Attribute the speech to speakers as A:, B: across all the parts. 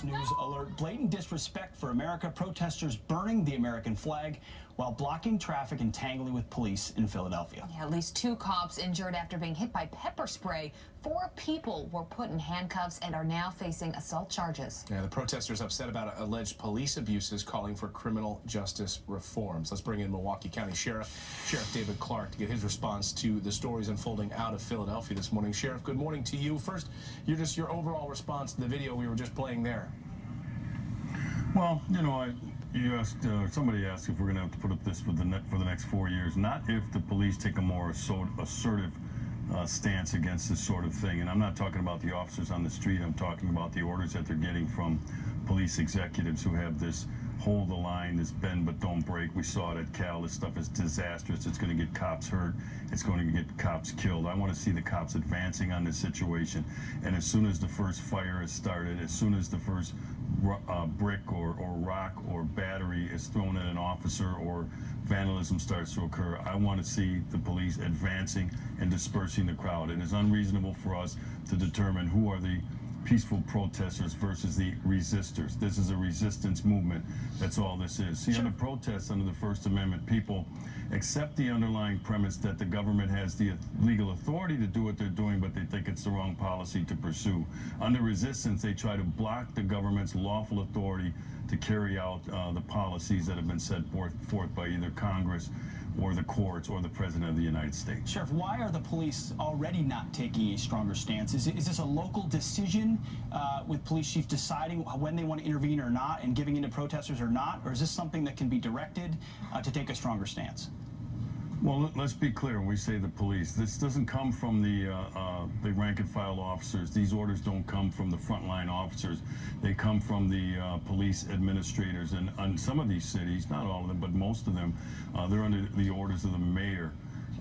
A: news alert. Blatant disrespect for America. Protesters burning the American flag while blocking traffic and tangling with police in Philadelphia.
B: Yeah, at least 2 cops injured after being hit by pepper spray. 4 people were put in handcuffs and are now facing assault charges.
C: Yeah, the protesters upset about alleged police abuses, calling for criminal justice reforms. Let's bring in Milwaukee County Sheriff David Clarke to get his response to the stories unfolding out of Philadelphia this morning. Sheriff, good morning to you. First, your overall response to the video we were just playing there.
D: Well, you know, somebody asked if we're going to have to put up this for the next 4 years, not if the police take a more assertive stance against this sort of thing. And I'm not talking about the officers on the street. I'm talking about the orders that they're getting from police executives who have this hold the line, this bend but don't break. We saw it at Cal. This stuff is disastrous. It's going to get cops hurt. It's going to get cops killed. I want to see the cops advancing on this situation. And as soon as the first fire is started, as soon as the first brick or rock or battery is thrown at an officer or vandalism starts to occur, I want to see the police advancing and dispersing the crowd. It is unreasonable for us to determine who are the peaceful protesters versus the resistors. This is a resistance movement. That's all this is. See, under protests under the First Amendment, people accept the underlying premise that the government has the legal authority to do what they're doing, but they think it's the wrong policy to pursue. Under resistance, they try to block the government's lawful authority to carry out the policies that have been set forth by either Congress or the courts or the President of the United States.
A: Sheriff, why are the police already not taking a stronger stance? Is this a local decision with police chiefs deciding when they want to intervene or not and giving in to protesters or not? Or is this something that can be directed to take a stronger stance?
D: Well, let's be clear when we say the police. This doesn't come from the rank and file officers. These orders don't come from the frontline officers. They come from the police administrators. And in some of these cities, not all of them, but most of them, they're under the orders of the mayor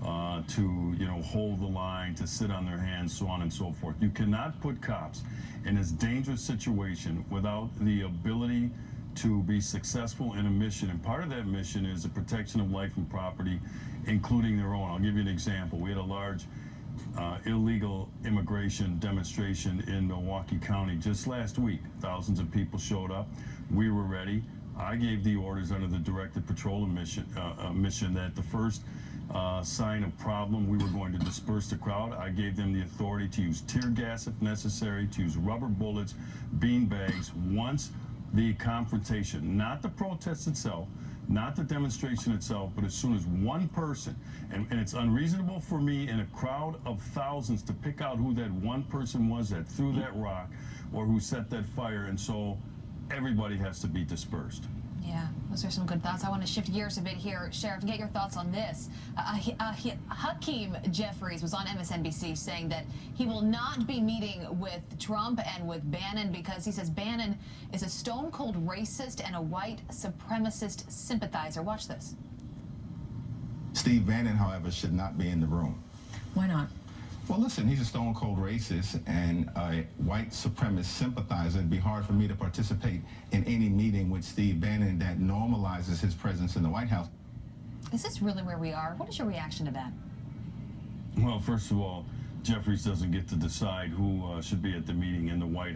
D: to, hold the line, to sit on their hands, so on and so forth. You cannot put cops in this dangerous situation without the ability to be successful in a mission, and part of that mission is the protection of life and property, including their own. I'll give you an example. We had a large illegal immigration demonstration in Milwaukee County just last week. Thousands of people showed up. We were ready. I gave the orders under the directed patrol mission that the first sign of problem, we were going to disperse the crowd. I gave them the authority to use tear gas if necessary, to use rubber bullets, bean bags, once the confrontation, not the protest itself, not the demonstration itself, but as soon as one person, and it's unreasonable for me in a crowd of thousands to pick out who that one person was that threw that rock or who set that fire, and so everybody has to be dispersed.
B: Yeah, those are some good thoughts. I want to shift gears a bit here, Sheriff, and get your thoughts on this. Hakeem Jeffries was on MSNBC saying that he will not be meeting with Trump and with Bannon because he says Bannon is a stone-cold racist and a white supremacist sympathizer. Watch this.
E: Steve Bannon, however, should not be in the room.
B: Why not?
E: Well, listen, he's a stone-cold racist and a white supremacist sympathizer. It'd be hard for me to participate in any meeting with Steve Bannon that normalizes his presence in the White House.
B: Is this really where we are? What is your reaction to that?
D: Well, first of all, Jeffries doesn't get to decide who should be at the meeting in the White House.